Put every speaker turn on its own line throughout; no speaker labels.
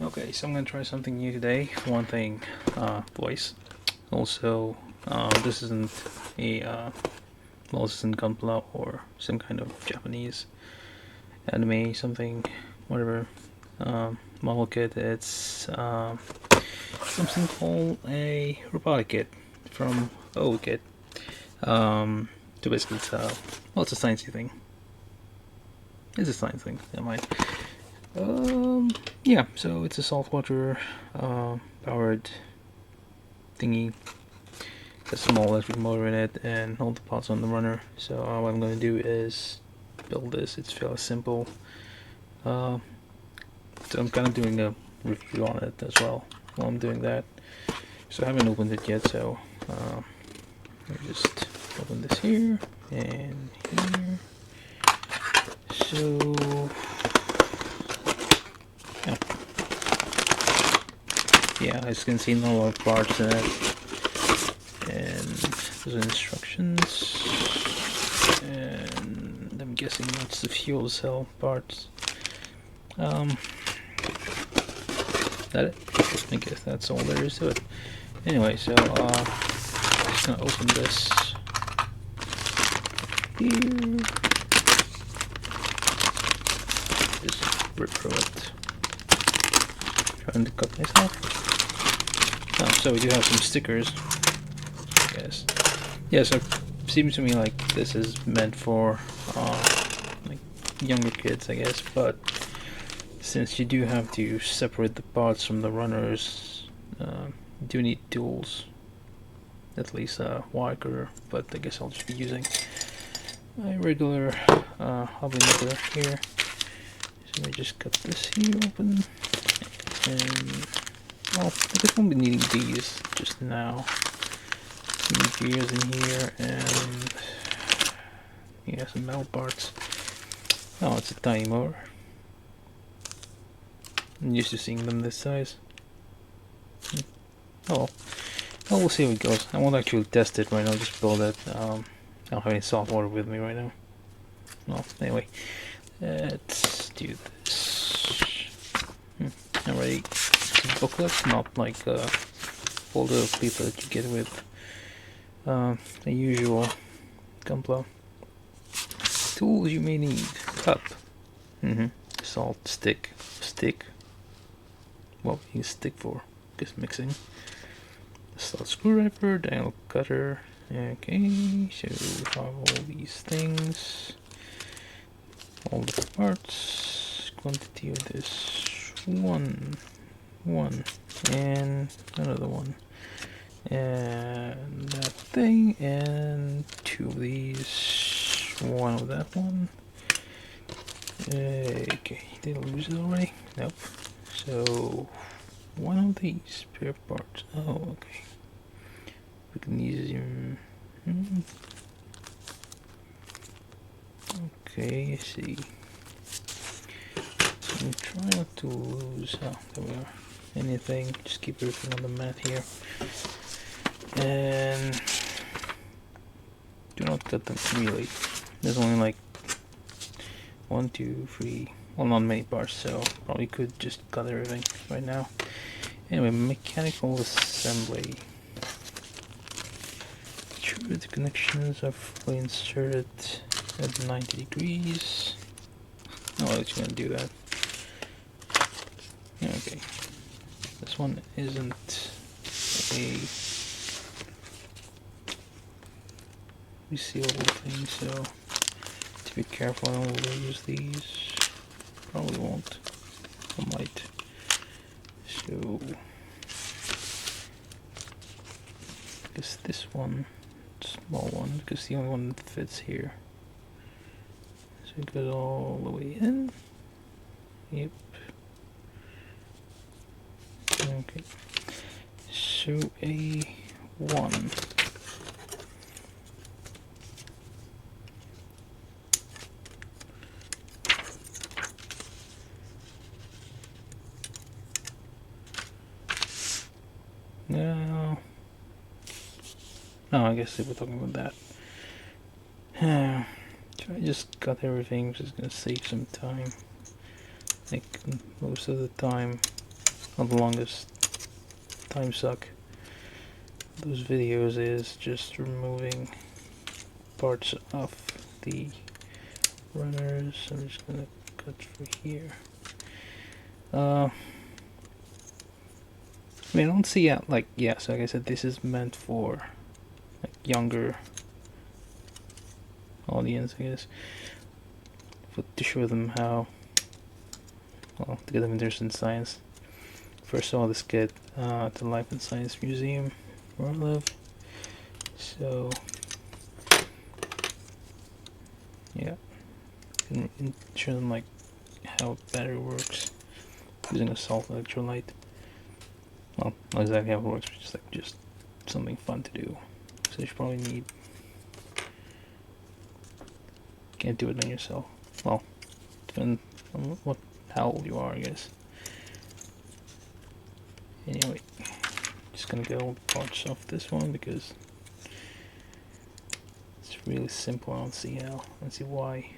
Okay, so I'm gonna try something new today. One thing, voice. Also, this isn't a well, this isn't Gunpla or some kind of Japanese anime, something, whatever. OwiKit. It's something called a Robotikit from OwiKit. So basically, it's a sciencey thing. It's a science thing. Never mind. Yeah, so it's a saltwater powered thingy. A small electric motor in it and all the parts on the runner. So what I'm going to do is build this. It's fairly simple. So I'm kind of doing a review on it as well while I'm doing that. So I haven't opened it yet, so let me just open this here and here. So yeah, as you can see, not a lot of parts in it. And there's instructions. And I'm guessing that's the fuel cell parts. That it? I guess that's all there is to it. Anyway, so I'm just gonna open this here. Just rip through it. Trying to cut myself. Oh, so we do have some stickers. I guess. Yeah, so it seems to me like this is meant for like younger kids, I guess, but since you do have to separate the parts from the runners, you do need tools. At least a wire cutter, but I guess I'll just be using my regular hobby knitter here. So let me just cut this here open, and well, I guess won't be needing these just now. Some gears in here, and yeah, some metal parts. Oh, it's a tiny motor. I'm used to seeing them this size. Oh, well, we'll see how it goes. I won't actually test it right now, just build it. I don't have any salt water with me right now. Well, anyway, let's do this. Alright, it's a booklet, not like a folder of paper that you get with the usual Gunpla. Tools you may need: cup, salt, stick. What you use stick for? Just mixing. Slot screwdriver, dial cutter. Okay, so we have all these things, all the parts, quantity of this one, and another one, and that thing, and two of these, one of that one. Okay, did I lose it already? Nope. So one of these spare parts. Oh, okay. We can use them. Okay, I see. So try not to lose. Oh, there we are. Anything. Just keep everything on the mat here. And do not cut them really. There's only like 1, 2, 3. Well, not many parts, so probably could just cut everything right now. Anyway, mechanical assembly. Sure, the connections are fully inserted at 90 degrees. Oh, it's gonna do that. Okay. This one isn't a resealable thing, so to be careful, I don't lose these. Probably won't. I might. So I guess this one, small one, because the only one that fits here. So it goes all the way in. Yep. Okay. So A1. No. No, I guess they were talking about that. Try to just cut everything, just gonna save some time. Like most of the time. well, the longest time suck those videos is just removing parts of the runners. I'm just gonna cut through here. I mean, I don't see how, like, yeah, so like I said, this is meant for like younger audience, I guess, but to show them how, well, to get them interested in science. First saw this kid at the Life and Science Museum where I live, so yeah, and show them like how a battery works using a salt electrolyte. Well, not exactly how it works, but just something fun to do. So you should probably need. Can't do it on yourself. Well, depends on how old you are, I guess. Anyway, just gonna get all the parts off this one because it's really simple. I don't see why.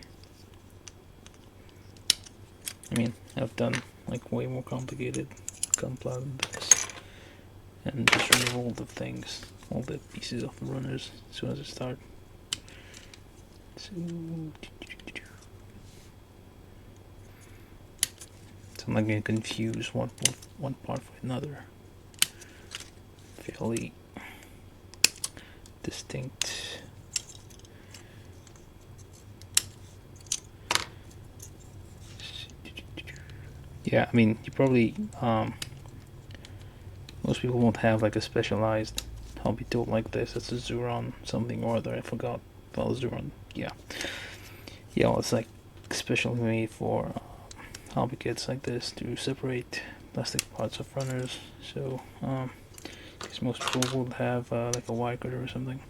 I mean, I've done like way more complicated gunpla than this, and just remove all the things, all the pieces of the runners as soon as I start. So I'm not going to confuse one part with another. Fairly distinct. Yeah, I mean, you probably most people won't have like a specialized hobby tool like this. It's a Zuron something or other. I forgot. Well, Zuron. Yeah. Yeah, well, it's like specially made for hobby kits like this to separate plastic parts of runners. So, because most people would have like a wire cutter or something,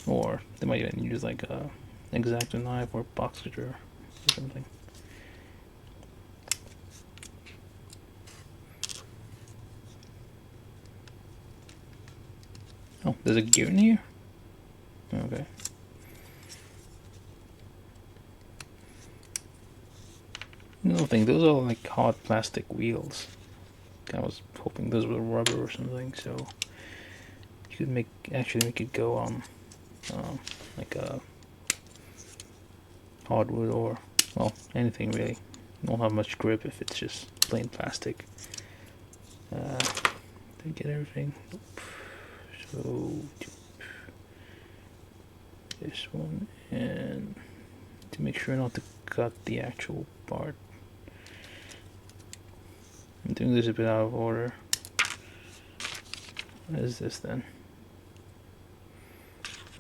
or they might even use like a X-Acto knife or box cutter or something. Oh, there's a gear in here? Okay. Another thing, those are like hard plastic wheels. I was hoping those were rubber or something, so you could actually make it go on like a hardwood or, well, anything really. It won't have much grip if it's just plain plastic. Did I get everything? Nope. So this one, and to make sure not to cut the actual part. I'm doing this a bit out of order. What is this then?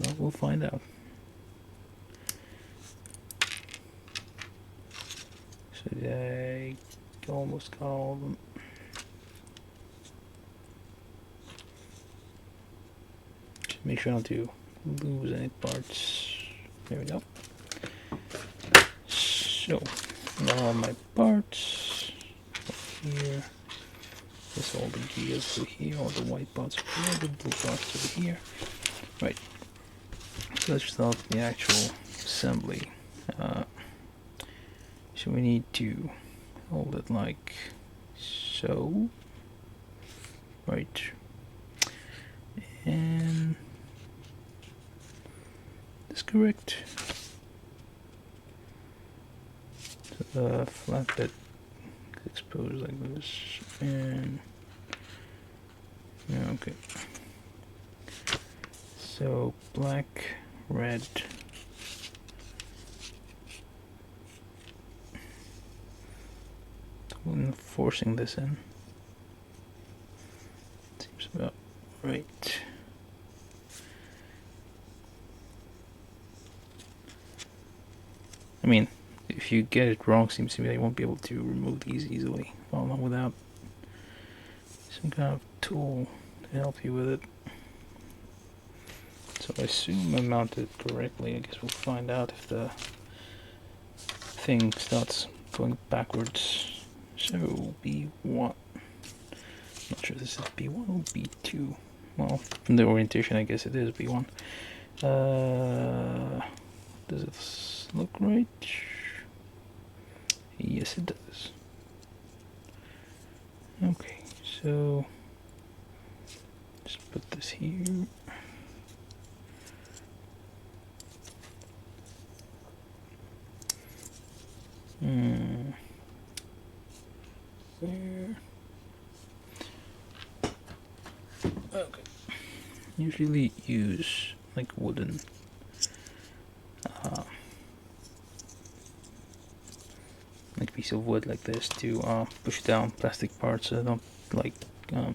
Well, we'll find out. So I almost got all of them. Just make sure not to lose any parts. There we go. So, now all my parts here. There's all the gears over here, all the white parts over here, the blue parts over here. Right. So let's start the actual assembly. So we need to hold it like so. Right. And that's correct. So the flat bit exposed like this, and okay. So black, red, I'm forcing this in. Seems about right. I mean, if you get it wrong, seems to me you won't be able to remove these easily. Well, not without some kind of tool to help you with it. So I assume I mounted it correctly. I guess we'll find out if the thing starts going backwards. So B1. Not sure if this is B1 or B2. Well, from the orientation, I guess it is B1. Does it look right? Yes, it does. so just put this here. Where? Okay. Usually use like wooden like piece of wood like this to push down plastic parts so they don't like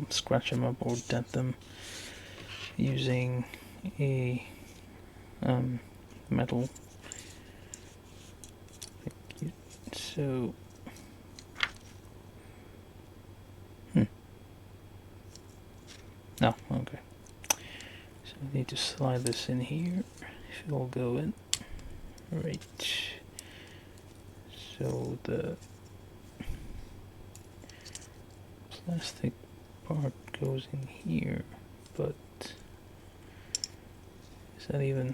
scratch them up or dent them, using a metal. So no, okay. So I need to slide this in here. If it'll go in. Right. So the plastic part goes in here, but is that even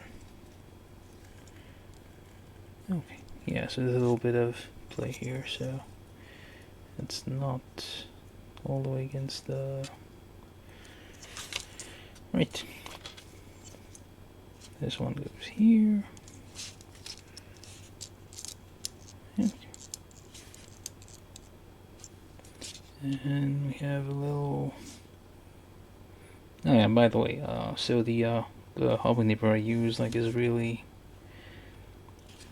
okay? Yeah, so there's a little bit of play here, so it's not all the way against the right. This one goes here. And we have a little. Oh yeah, by the way, so the hobby nipper I use like is really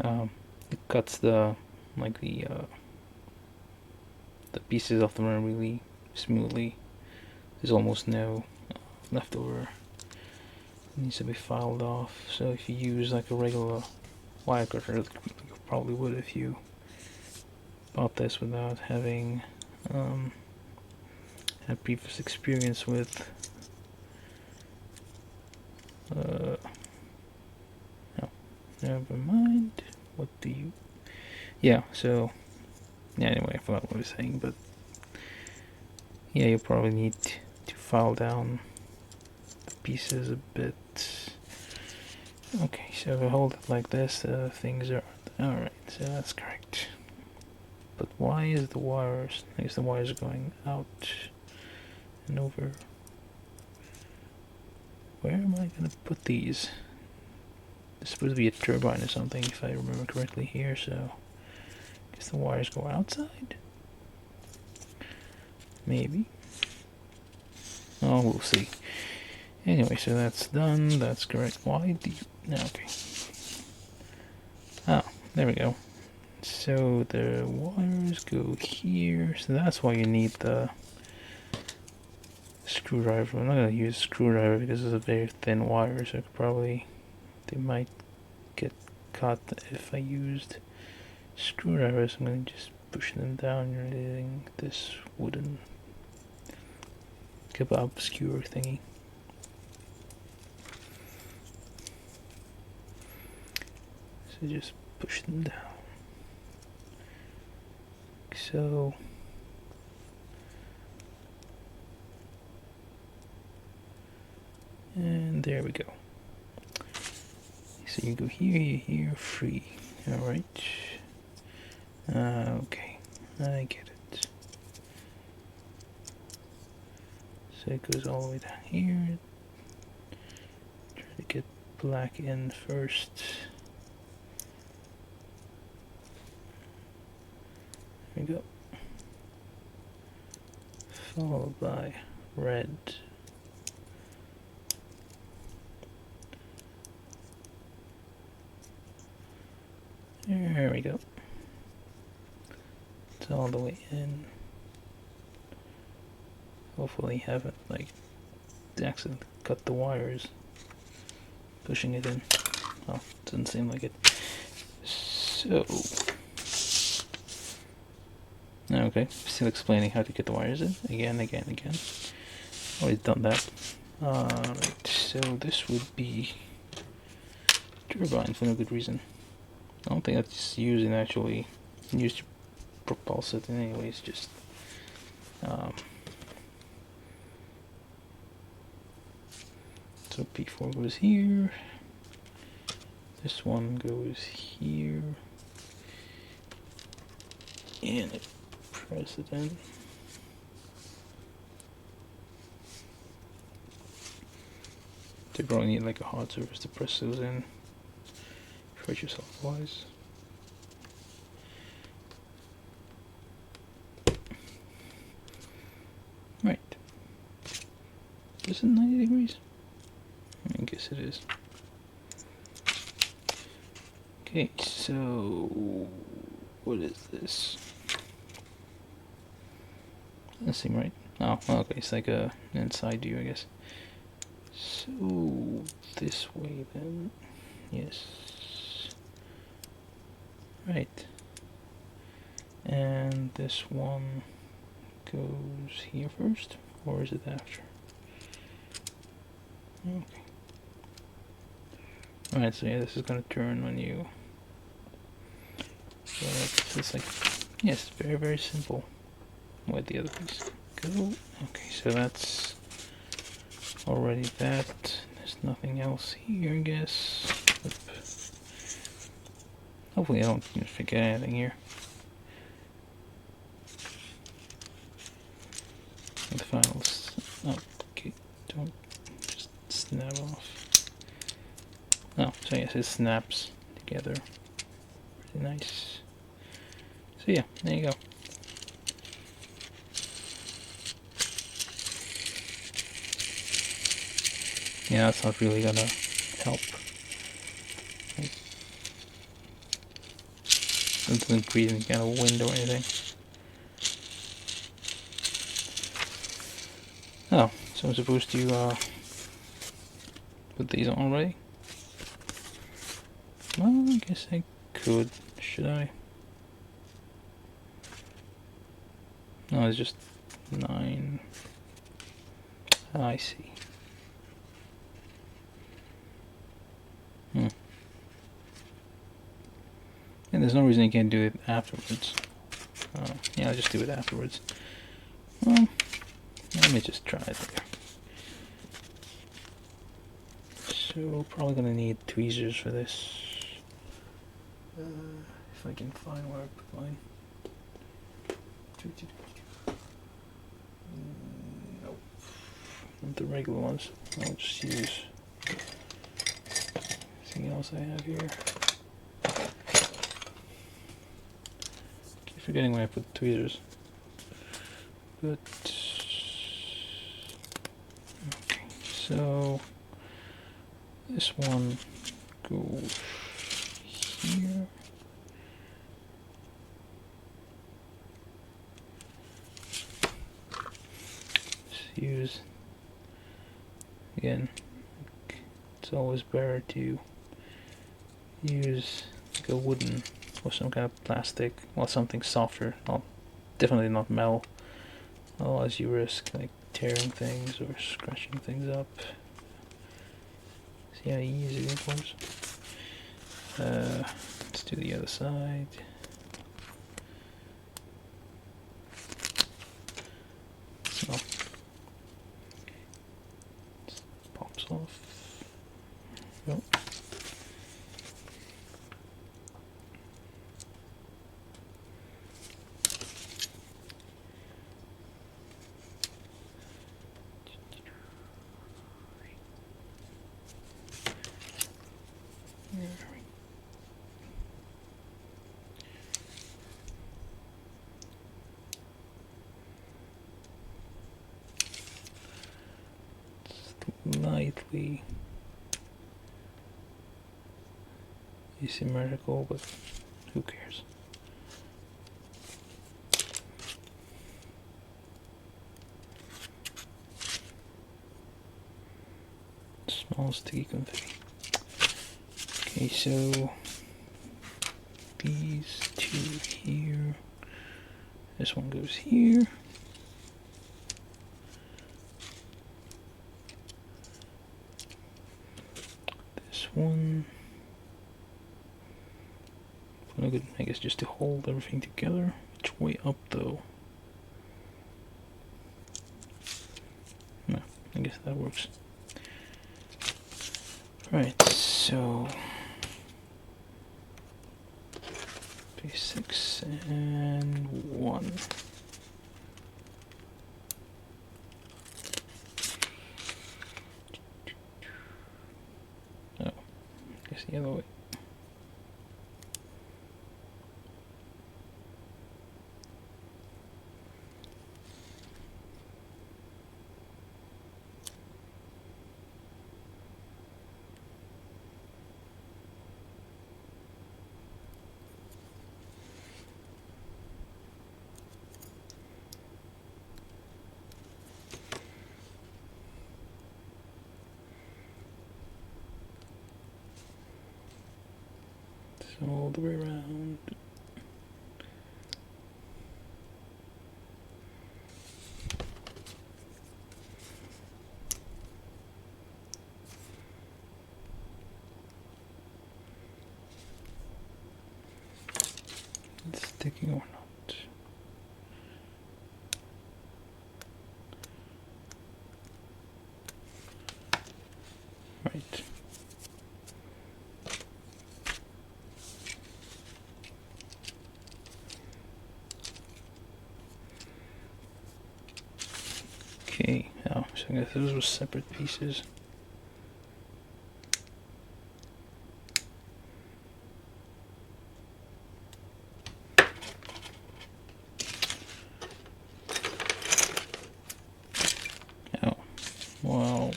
it cuts the the pieces of the run really smoothly. There's almost no leftover. It needs to be filed off. So if you use like a regular wire cutter, you probably would if you bought this without having had previous experience with no, never mind. What do you? Yeah. So yeah. Anyway, I forgot what I was saying, but yeah, you probably need to file down the pieces a bit. Okay, so if I hold it like this, things are alright. So that's correct. But why is the wires? I guess the wires are going out and over. Where am I gonna put these? There's supposed to be a turbine or something, if I remember correctly here. So I guess the wires go outside. Maybe. Oh, we'll see. Anyway, so that's done. That's correct. Why do you? No, okay. Oh, there we go. So the wires go here. So that's why you need the screwdriver. I'm not gonna use a screwdriver because it's a very thin wire, so they might get caught if I used screwdrivers. I'm gonna just push them down using this wooden kebab skewer thingy. So just push them down. So and there we go. So you go here, free. Alright. Okay, I get it. So it goes all the way down here. Try to get black in first. There we go. Followed by red. There we go. It's all the way in. Hopefully haven't accidentally cut the wires pushing it in. Well, doesn't seem like it. So okay, still explaining how to get the wires in again. Always done that. Alright, so this would be turbine for no good reason. I don't think that's actually used to propulse it in any way. It's just so P4 goes here, this one goes here, and I press it in. So you probably need like a hard surface to press those in. Hurt yourself otherwise. Right. Is it 90 degrees? I guess it is. Okay, so what is this? Doesn't seem right. Oh, okay, it's like a inside view, I guess. So this way then. Yes. Right. And this one goes here first, or is it after? Okay. Alright, so yeah, this is gonna turn when you. So it's like, yes, very, very simple. Where'd the other piece go? Okay, so that's already that. There's nothing else here, I guess. Oop. Hopefully I don't forget anything here. The finals. Okay, don't just snap off. Oh, so yes, it snaps together. Pretty nice. So yeah, there you go. Yeah, that's not really gonna help. It doesn't create any kind of wind or anything. Oh, so I'm supposed to put these on already? Well, I guess I could. Should I? No, it's just 9. I see. And there's no reason you can't do it afterwards. Yeah, I'll just do it afterwards. Well, let me just try it there. So, probably gonna need tweezers for this. If I can find where I put mine. Nope. Not the regular ones. I'll just use anything else I have here. Keep forgetting where I put the tweezers. But okay, so this one goes here. Just use again. It's always better to use like a wooden or some kind of plastic, well, something softer. Well, definitely not metal. Otherwise, you risk like tearing things or scratching things up. See how easy it was? Let's do the other side. No. Pops off. Nope. Slightly asymmetrical, but who cares? Small sticky confetti. Okay, so these two here. This one goes here. This one. Good, I guess just to hold everything together. Which way up though? No, I guess that works. Right, so basics and 1. guess the other way. So all the way around. It's sticking or not. Right. Okay, now, so I guess those were separate pieces. Oh, well,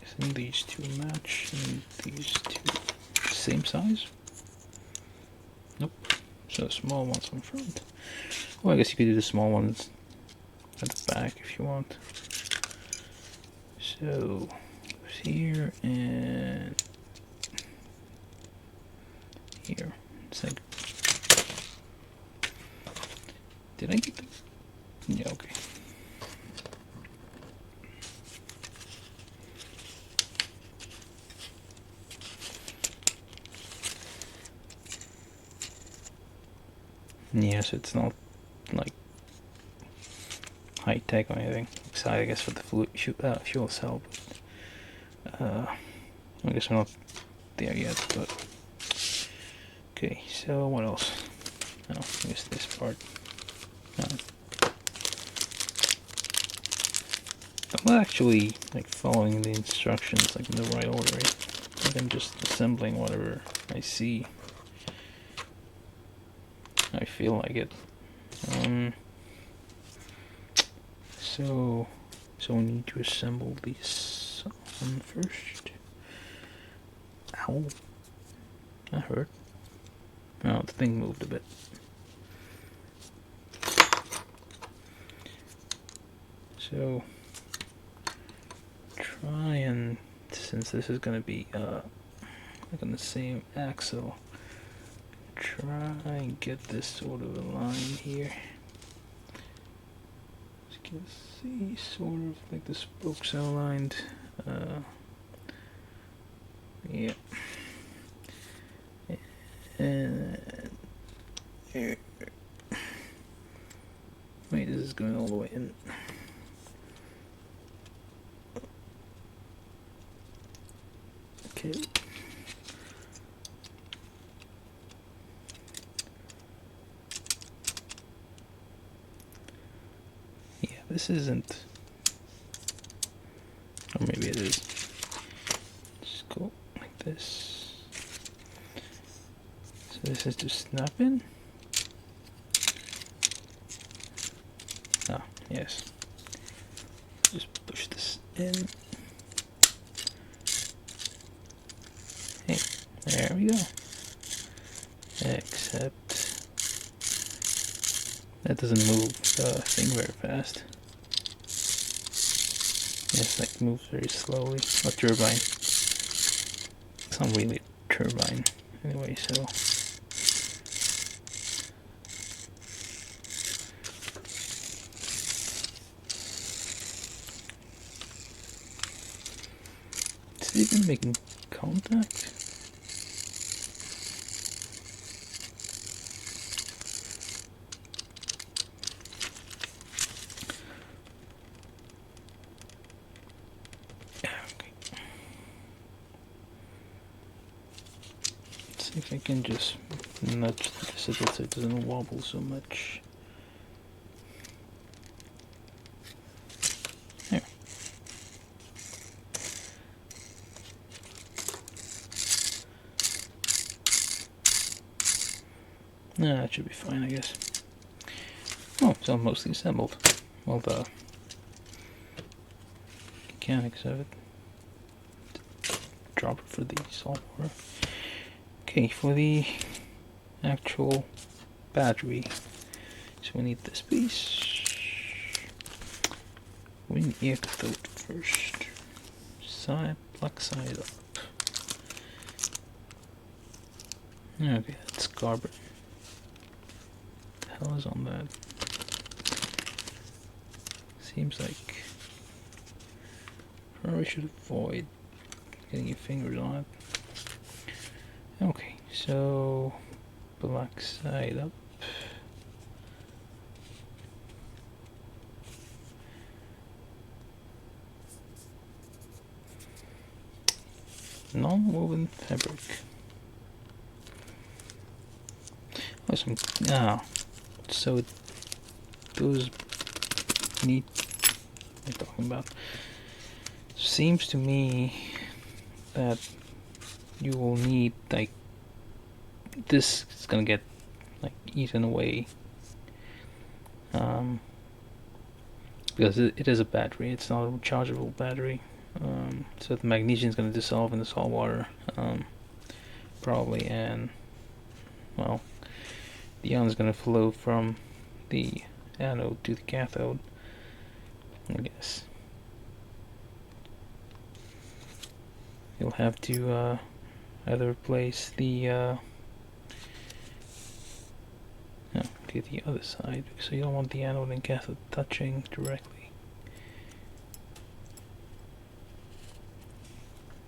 I think these two match and these two same size? Nope. So the small ones in front. Well, I guess you could do the small ones at the back if you want. So here and here. It's like, did I get them? Yeah, okay. Yeah, so it's not like high tech or anything. Excited, I guess, for the fuel cell, but I guess we're not there yet. But okay, so what else? Oh, I guess this part. I'm not actually like following the instructions like in the right order. Right? I'm just assembling whatever I see. I feel like it. So we need to assemble this one first. Ow. That hurt. Oh, the thing moved a bit. So try and, since this is gonna be like on the same axle, try and get this sort of aligned here. As you can see, sort of like the spokes are aligned. Yeah. And here. Wait, this is going all the way in. Okay. Yeah, this isn't. Or maybe it is. Just go like this. So this is to snap in. Ah, yes. Just push this in. Hey, there we go. Except that doesn't move the thing very fast. Yes, like moves very slowly. A turbine. It's not really a turbine anyway, so. Is it even making contact? See if I can just nudge this a bit so it doesn't wobble so much. There. Nah, that should be fine, I guess. Oh, it's all mostly assembled. Well, the mechanics of it. Dropper for the salt water. Okay, for the actual battery, so we need this piece. We need the cathode first. Side, black side up. Okay, that's carbon. What the hell is on that? Seems like probably should avoid getting your fingers on it. Okay, so black side up. Non-woven fabric. Oh, so those need. What am I talking about? Seems to me that you will need, like, this is gonna get like eaten away, because it is a battery. It's not a rechargeable battery. So the magnesium is going to dissolve in the salt water, probably, and well, the ion is going to flow from the anode to the cathode, I guess. You'll have to either replace the to the other side, so you don't want the anode and cathode touching directly.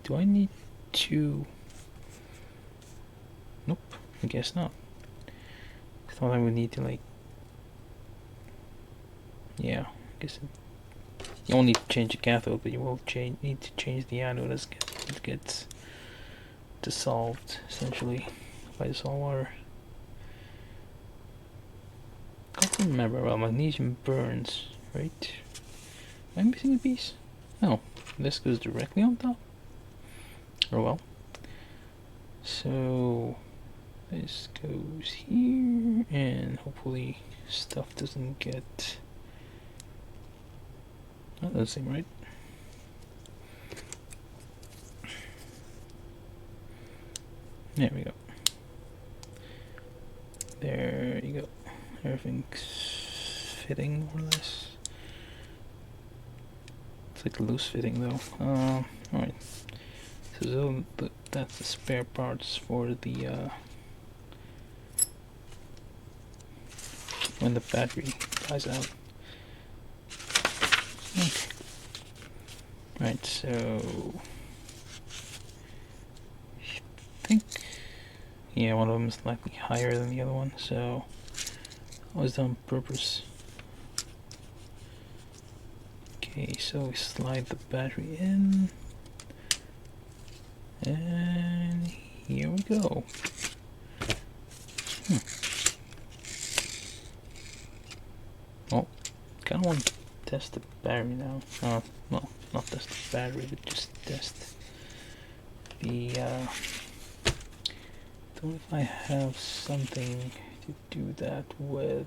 Do I need to? Nope, I guess not. I thought I would need to, like, yeah, I guess you don't need to change the cathode, but you will need to change the anode as it gets dissolved, essentially, by the salt water. Can't remember. Well, magnesium burns, right? Am I missing a piece? Oh, this goes directly on top. Oh well. So this goes here, and hopefully stuff doesn't get. Oh, that doesn't seem right. There we go. There you go. Everything's fitting more or less. It's like loose fitting though. Alright. So that's the spare parts for the when the battery dies out. Okay. Right, so I think, yeah, one of them is likely higher than the other one, so that was done on purpose. Okay, so we slide the battery in, and here we go. Oh, kind of want to test the battery now. Well, not test the battery, but just test the. Don't know if I have something to do that with.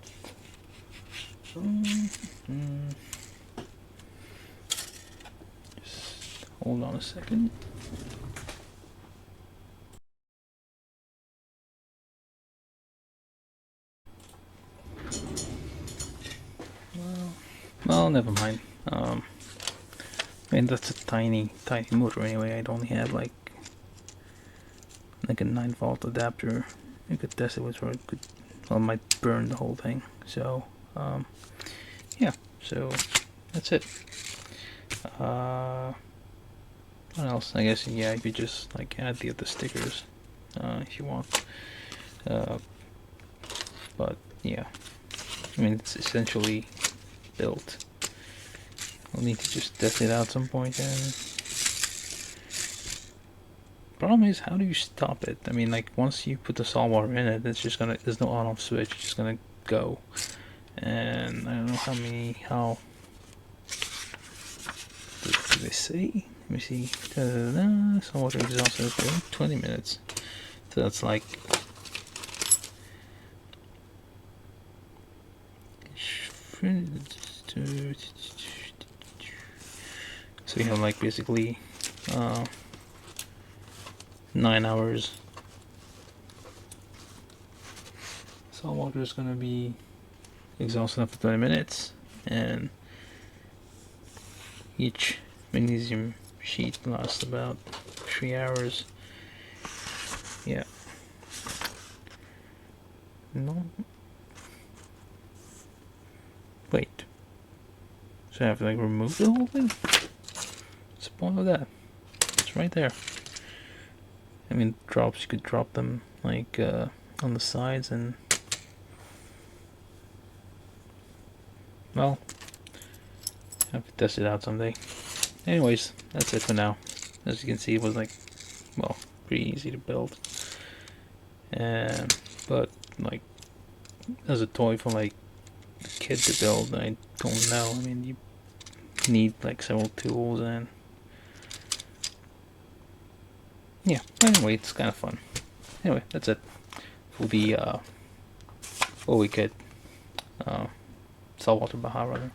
Just hold on a second. Well, never mind. I mean, that's a tiny motor anyway. I'd only have like a 9-volt adapter. You could test it with, or it could, well, it might burn the whole thing. So, yeah. So that's it. What else? I guess, yeah, you could just like add the other stickers if you want. But yeah, I mean, it's essentially built. We'll need to just test it out at some point. And problem is, how do you stop it? I mean, like, once you put the salt water in it, it's just gonna, there's no on-off switch, it's just gonna go. And I don't know how do they say? Let me see. Salt water exhaust for 20 minutes. So that's like So you have like basically 9 hours. Saltwater is gonna be exhausting after 20 minutes, and each magnesium sheet lasts about 3 hours. Yeah. No. Wait. So I have to like remove the whole thing? What's the point of that? It's right there. I mean, drops, you could drop them like on the sides and... Well, I have to test it out someday. Anyways, that's it for now. As you can see, it was like, well, pretty easy to build. But like, as a toy for like a kid to build, I don't know. I mean, you need like several tools and yeah. Anyway, it's kind of fun. Anyway, that's it for the OwiKit saltwater Baja rather.